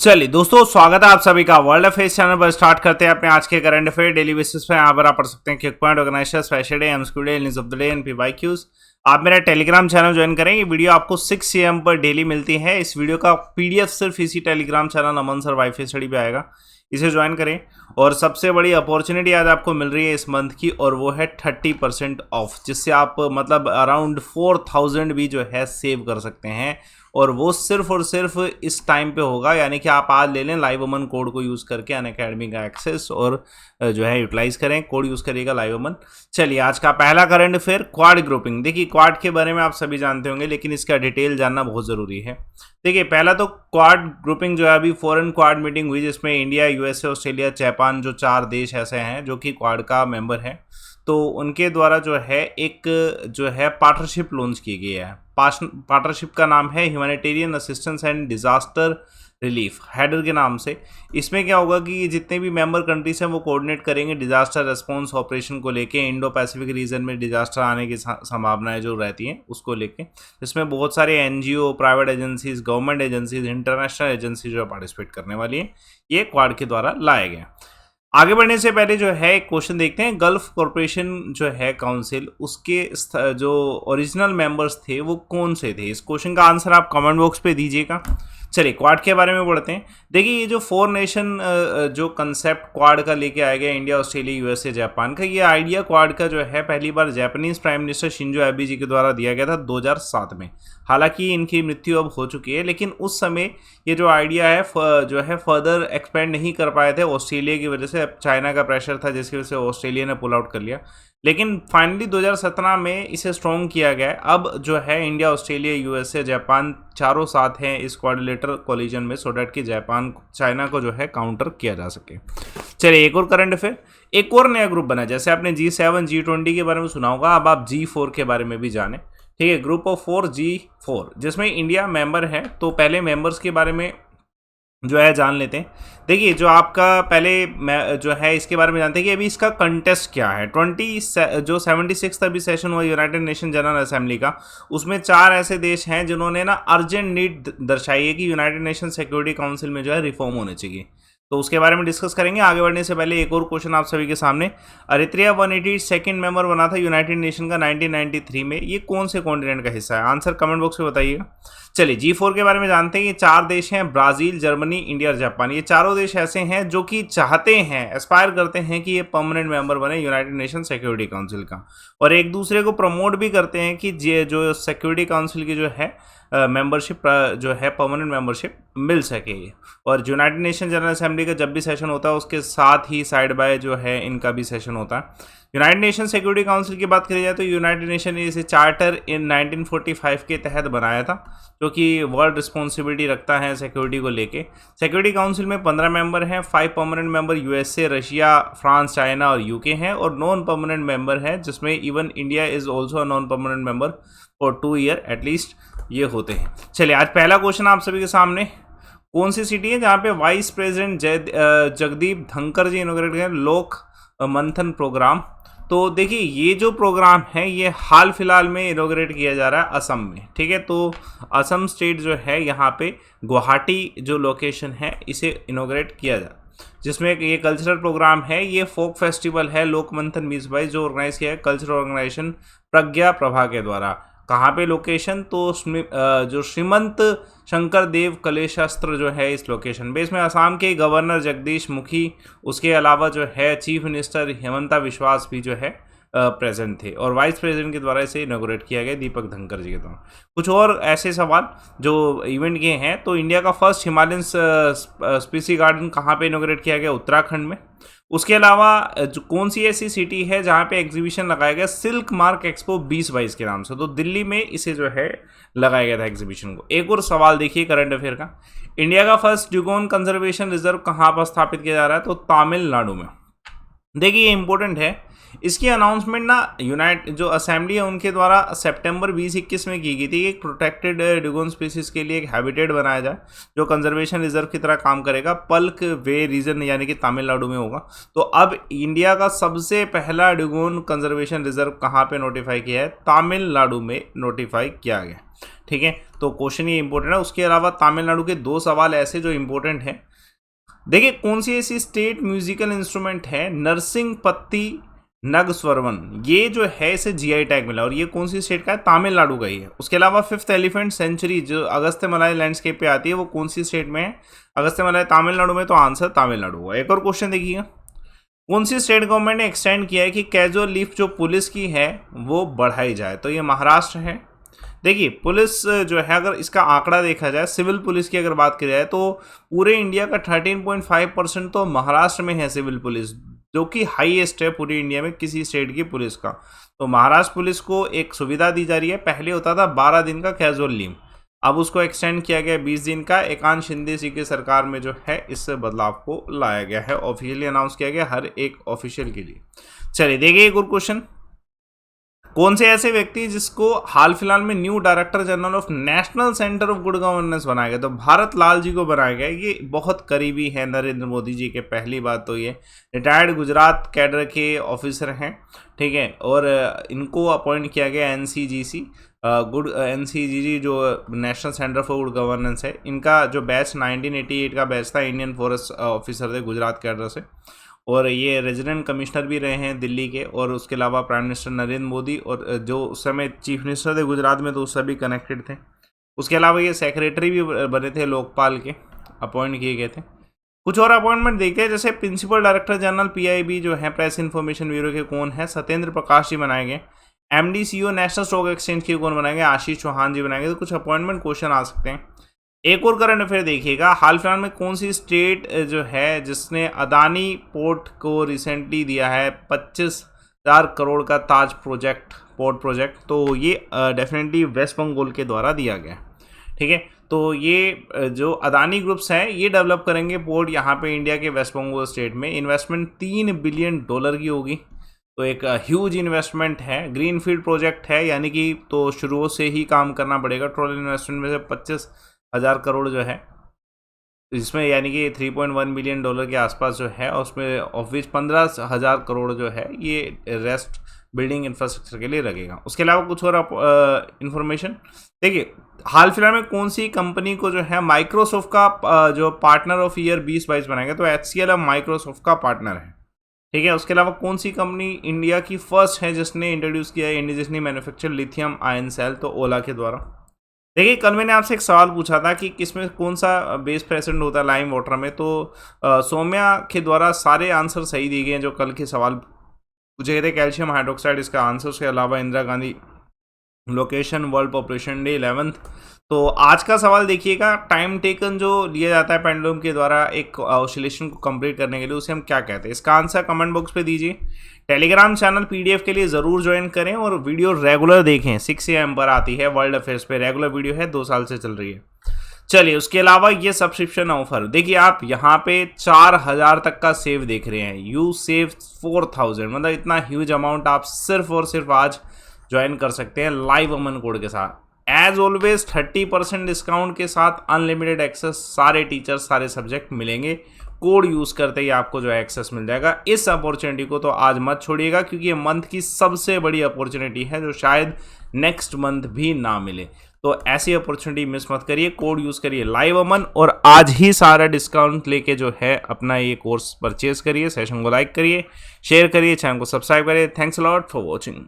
चलिए दोस्तों, स्वागत है आप सभी का वर्ल्ड अफेयर्स चैनल पर। स्टार्ट करते हैं अपने आज के करंट अफेयर डेली बेसिस पे। यहाँ पर आप पढ़ सकते हैं quick point, organiser, special day, MCQ day, news of the day, NPYQs. आप मेरा टेलीग्राम चैनल ज्वाइन करें। ये वीडियो आपको 6 AM पर डेली मिलती है। इस वीडियो का पीडीएफ सिर्फ इसी टेलीग्राम चैनल अमन सर वाईफाई स्टडी पे आएगा, इसे ज्वाइन करें। और सबसे बड़ी अपॉर्चुनिटी आज आपको मिल रही है इस मंथ की, और वो है 30% ऑफ, जिससे आप मतलब अराउंड 4000 भी जो है सेव कर सकते हैं। और वो सिर्फ और सिर्फ इस टाइम पे होगा, यानी कि आप आज ले लें लाइव अमन कोड को यूज़ करके अनअकैडमी का एक्सेस, और जो है यूटिलाइज करें। कोड यूज़ करिएगा लाइव अमन। चलिए, आज का पहला करंट अफेयर, क्वाड ग्रुपिंग। देखिए, क्वाड के बारे में आप सभी जानते होंगे, लेकिन इसका डिटेल जानना बहुत ज़रूरी है। देखिए, पहला तो क्वाड ग्रुपिंग जो है, अभी फॉरेन क्वाड मीटिंग हुई, जिसमें इंडिया, यूएसए, ऑस्ट्रेलिया, जापान, जो 4 देश ऐसे हैं जो कि क्वाड का मेंबर है, तो उनके द्वारा जो है एक जो है पार्टनरशिप लॉन्च की गई है। पार्टनरशिप का नाम है humanitarian assistance and disaster relief, header के नाम से। इसमें क्या होगा कि जितने भी मेंबर कंट्रीज हैं वो कोऑर्डिनेट करेंगे डिजास्टर रेस्पॉन्स ऑपरेशन को लेके। इंडो पैसिफिक रीजन में डिजास्टर आने की संभावनाएं जो रहती हैं उसको लेके, जिसमें बहुत सारे NGO, private agencies, government agencies, international agencies जो पार्टिसिपेट करने वाली हैं, ये क्वाड के द्वारा लाया गया। आगे बढ़ने से पहले जो है एक क्वेश्चन देखते हैं। गल्फ कॉरपोरेशन जो है काउंसिल, उसके जो ओरिजिनल मेंबर्स थे वो कौन से थे? इस क्वेश्चन का आंसर आप कमेंट बॉक्स पे दीजिएगा। चलिए, क्वाड के बारे में पढ़ते हैं। देखिए, ये जो 4 नेशन जो कंसेप्ट क्वाड का लेके आया गया, इंडिया, ऑस्ट्रेलिया, यूएसए, जापान का, ये आइडिया क्वाड का जो है पहली बार Japanese prime minister Shinzo Abe ji के द्वारा दिया गया था 2007 में। हालांकि इनकी मृत्यु अब हो चुकी है, लेकिन उस समय ये जो आइडिया है जो है फर्दर एक्सपेंड नहीं कर पाए थे ऑस्ट्रेलिया की वजह से। चाइना का प्रेशर था, जिसकी वजह से ऑस्ट्रेलिया ने पुल आउट कर लिया। लेकिन फाइनली 2017 में इसे स्ट्रॉन्ग किया गया। अब जो है इंडिया, ऑस्ट्रेलिया, यूएसए, जापान चारों साथ हैं इस क्वाड्रिलेटरल कोलिजन में, सो डैट कि जापान, चाइना को जो है काउंटर किया जा सके। चलिए, एक और करंट अफेयर, एक और नया ग्रुप बना। जैसे आपने G7, G20 के बारे में सुना होगा, अब आप G4 के बारे में भी जाने। ठीक है, ग्रुप ऑफ 4, G4, जिसमें इंडिया मेंबर है। तो पहले मेंबर्स के बारे में जो है जान लेते हैं। देखिए, जो आपका पहले जो है इसके बारे में जानते हैं कि अभी इसका कंटेस्ट क्या है। 76 अभी सेशन हुआ यूनाइटेड नेशन जनरल असेंबली का, उसमें 4 ऐसे देश हैं जिन्होंने ना अर्जेंट नीड दर्शाई है कि यूनाइटेड नेशन सिक्योरिटी काउंसिल में जो है रिफॉर्म होने चाहिए। तो उसके बारे में डिस्कस करेंगे। आगे बढ़ने से पहले एक और क्वेश्चन आप सभी के सामने। अरित्रिया 182nd मेंबर बना था यूनाइटेड नेशन का 1993 में। ये कौन से कॉन्टिनेंट का हिस्सा है? आंसर कमेंट बॉक्स में बताइएगा। चलिए, G4 के बारे में जानते हैं। ये 4 देश हैं, ब्राजील, जर्मनी, इंडिया और जापान। ये चारों देश ऐसे हैं जो कि चाहते हैं, एस्पायर करते हैं कि ये परमानेंट मेंबर बने यूनाइटेड नेशन सिक्योरिटी काउंसिल का, और एक दूसरे को प्रमोट भी करते हैं कि जो सिक्योरिटी काउंसिल की जो है मेंबरशिप जो है परमानेंट मेंबरशिप मिल सके। और यूनाइटेड नेशन जनरल असेंबली का जब भी सेशन होता है उसके साथ ही साइड बाय जो है इनका भी सेशन होता है। यूनाइटेड नेशन सिक्योरिटी काउंसिल की बात करी जाए तो यूनाइटेड नेशन ने इसे चार्टर इन 1945 के तहत बनाया था, जो कि वर्ल्ड रिस्पॉन्सिबिलिटी रखता है सिक्योरिटी को लेके। सिक्योरिटी काउंसिल में 15 मेंबर हैं। 5 permanent member USA, Russia, France, China और यूके हैं, और नॉन परमानेंट मेंबर हैं, जिसमें even India is also a non permanent member for 2 year at least ये होते हैं। चलिए, आज पहला क्वेश्चन आप सभी के सामने। कौन सी सिटी है जहाँ पे वाइस प्रेसिडेंट जगदीप धनखड़ जी इनॉग्रेट करें लोक मंथन प्रोग्राम? तो देखिए, ये जो प्रोग्राम है ये हाल फिलहाल में इनॉग्रेट किया जा रहा है असम में। ठीक है, तो असम स्टेट जो है यहाँ पे गुवाहाटी जो लोकेशन है इसे इनॉग्रेट किया जा, जिसमें ये कल्चरल प्रोग्राम है। ये फोक फेस्टिवल है लोक मंथन 2022, जो ऑर्गेनाइज किया है कल्चरल ऑर्गेनाइजेशन प्रज्ञा प्रभा के द्वारा। कहाँ पे लोकेशन? तो जो श्रीमंत शंकर देव कलेशास्त्र जो है इस लोकेशन पे, इसमें असम के गवर्नर जगदीश मुखी, उसके अलावा जो है चीफ मिनिस्टर हेमंता विश्वास भी जो है प्रेजेंट थे, और वाइस प्रेसिडेंट के द्वारा इसे इनॉग्रेट किया गया दीपक धनखड़ जी के द्वारा। कुछ और ऐसे सवाल जो इवेंट के हैं, तो इंडिया का फर्स्ट हिमालयन स्पीसी गार्डन कहाँ पे इनॉग्रेट किया गया? उत्तराखंड में। उसके अलावा जो कौन सी ऐसी सिटी है जहाँ पे एग्जीबिशन लगाया गया सिल्क मार्क एक्सपो 2022 के नाम से? तो दिल्ली में इसे जो है लगाया गया था एग्जीबिशन को। एक और सवाल देखिए करंट अफेयर का। इंडिया का फर्स्ट ड्यूगोन कंजर्वेशन रिजर्व कहाँ पर स्थापित किया जा रहा है? तो तमिलनाडु में। देखिए, ये इंपॉर्टेंट है इसकी अनाउंसमेंट ना जो असेंबली है उनके द्वारा सितंबर 2021 में की गई थी। एक प्रोटेक्टेड ड्यूगोन स्पीसीज के लिए एक हैबिटेट बनाया जाए जो कंजर्वेशन रिजर्व की तरह काम करेगा। पल्क वे रीजन यानी कि तमिलनाडु में होगा। तो अब इंडिया का सबसे पहला ड्यूगोन कंजर्वेशन रिजर्व कहाँ पे नोटिफाई किया है? तमिलनाडु में नोटिफाई किया गया। ठीक है, तो क्वेश्चन ये इंपॉर्टेंट है। उसके अलावा तमिलनाडु के 2 सवाल ऐसे जो इंपॉर्टेंट है। देखिए, कौन सी ऐसी स्टेट म्यूजिकल इंस्ट्रूमेंट है नरसिंह पत्ती नगस्वरवन, ये जो है इसे जीआई टैग मिला और ये कौन सी स्टेट का है? तमिलनाडु का ही है। उसके अलावा 5th एलिफेंट सेंचुरी जो अगस्त्यमलाई लैंडस्केप पे आती है वो कौन सी स्टेट में है? अगस्त्यमलाई तमिलनाडु में, तो आंसर तमिलनाडु हुआ। एक और क्वेश्चन देखिएगा, कौन सी स्टेट गवर्नमेंट ने एक्सटेंड किया है कि कैजुअल लीव जो पुलिस की है वो बढ़ाई जाए? तो ये महाराष्ट्र है। देखिए, पुलिस जो है अगर इसका आंकड़ा देखा जाए, सिविल पुलिस की अगर बात की जाए तो पूरे इंडिया का 13.5% तो महाराष्ट्र में है सिविल पुलिस, जो कि हाईएस्ट है पूरी इंडिया में किसी स्टेट की पुलिस का। तो महाराष्ट्र पुलिस को एक सुविधा दी जा रही है। पहले होता था 12 दिन का कैजुअल लीव, अब उसको एक्सटेंड किया गया 20 दिन का। एकांत शिंदे जी की सरकार में जो है इस बदलाव को लाया गया है, ऑफिशियली अनाउंस किया गया हर एक ऑफिशियल के लिए। चलिए देखिए एक और क्वेश्चन, कौन से ऐसे व्यक्ति जिसको हाल फिलहाल में new director general of national centre of good governance बनाया गया? तो भारत लाल जी को बनाया गया। ये बहुत करीबी है नरेंद्र मोदी जी के। पहली बात तो ये रिटायर्ड गुजरात कैडर के ऑफिसर हैं, ठीक है, और इनको अपॉइंट किया गया एनसीजीसी एनसीजीजी जो national centre for good governance है। इनका जो बैच 1988 का बैच था, इंडियन फॉरेस्ट ऑफिसर थे गुजरात कैडर से, और ये रेजिडेंट कमिश्नर भी रहे हैं दिल्ली के। और उसके अलावा प्राइम मिनिस्टर नरेंद्र मोदी और जो उस समय चीफ मिनिस्टर थे गुजरात में, तो उससे भी कनेक्टेड थे। उसके अलावा ये सेक्रेटरी भी बने थे लोकपाल के, अपॉइंट किए गए थे। कुछ और अपॉइंटमेंट देखते हैं, जैसे प्रिंसिपल डायरेक्टर जनरल पीआईबी जो है प्रेस इन्फॉर्मेशन ब्यूरो के कौन है? सत्येंद्र प्रकाश जी बनाए गए। MD CEO national stock exchange के कौन बनाए गए? आशीष चौहान जी बनाए गए। तो कुछ अपॉइंटमेंट क्वेश्चन आ सकते हैं। एक और करंट अफेयर देखिएगा, हाल फिलहाल में कौन सी स्टेट जो है जिसने अदानी पोर्ट को रिसेंटली दिया है 25,000 करोड़ का ताज पोर्ट प्रोजेक्ट? तो ये डेफिनेटली वेस्ट बंगाल के द्वारा दिया गया। ठीक है, तो ये जो अदानी ग्रुप्स हैं ये डेवलप करेंगे पोर्ट यहाँ पे इंडिया के वेस्ट बंगाल स्टेट में। इन्वेस्टमेंट $3 बिलियन की होगी, तो एक ह्यूज इन्वेस्टमेंट है। ग्रीनफील्ड प्रोजेक्ट है, यानी कि तो शुरू से ही काम करना पड़ेगा। टोटल इन्वेस्टमेंट में से 25,000 करोड़ जो है, इसमें यानी कि $3.1 बिलियन के आसपास जो है, और उसमें ऑफिस 15,000 करोड़ जो है ये रेस्ट बिल्डिंग इंफ्रास्ट्रक्चर के लिए लगेगा। उसके अलावा कुछ और इंफॉर्मेशन देखिए, हाल फिलहाल में कौन सी कंपनी को जो है माइक्रोसॉफ्ट का जो पार्टनर ऑफ ईयर 2022 बनाएगा? तो HCL अब माइक्रोसॉफ्ट का पार्टनर है। ठीक है, उसके अलावा कौन सी कंपनी इंडिया की फर्स्ट है जिसने इंट्रोड्यूस किया है indigenously manufacture lithium ion cell? तो ओला के द्वारा। देखिए, कल मैंने आपसे एक सवाल पूछा था कि किसमें कौन सा बेस प्रेजेंट होता है लाइम वाटर में, तो सौम्या के द्वारा सारे आंसर सही दिए गए हैं जो कल के सवाल पूछे गए थे। कैल्शियम हाइड्रोक्साइड इसका आंसर। उसके अलावा Indira Gandhi location, world population day 11th। तो आज का सवाल देखिएगा, टाइम टेकन जो लिया जाता है पेंडुलम के द्वारा एक ऑसिलेशन को कंप्लीट करने के लिए, उसे हम क्या कहते हैं? इसका आंसर कमेंट बॉक्स पे दीजिए। टेलीग्राम चैनल पीडीएफ के लिए ज़रूर ज्वाइन करें और वीडियो रेगुलर देखें। 6 AM पर आती है वर्ल्ड अफेयर्स पे, रेगुलर वीडियो है, 2 साल से चल रही है। चलिए, उसके अलावा ये सब्सक्रिप्शन ऑफर देखिए, आप यहाँ पे 4000 तक का सेव देख रहे हैं। यू सेव 4000, मतलब इतना ह्यूज अमाउंट आप सिर्फ और सिर्फ आज ज्वाइन कर सकते हैं लाइव अमन कोड के साथ। एज ऑलवेज 30% डिस्काउंट के साथ अनलिमिटेड एक्सेस, सारे टीचर्स सारे सब्जेक्ट मिलेंगे। कोड यूज़ करते ही आपको जो है एक्सेस मिल जाएगा। इस अपॉर्चुनिटी को तो आज मत छोड़िएगा, क्योंकि ये मंथ की सबसे बड़ी अपॉर्चुनिटी है जो शायद नेक्स्ट मंथ भी ना मिले। तो ऐसी अपॉर्चुनिटी मिस मत करिए। कोड यूज़ करिए लाइव अमन, और आज ही सारा डिस्काउंट लेके जो है अपना ये कोर्स परचेज करिए। सेशन को लाइक करिए, शेयर करिए, चैनल को सब्सक्राइब करिए। Thanks a lot for watching.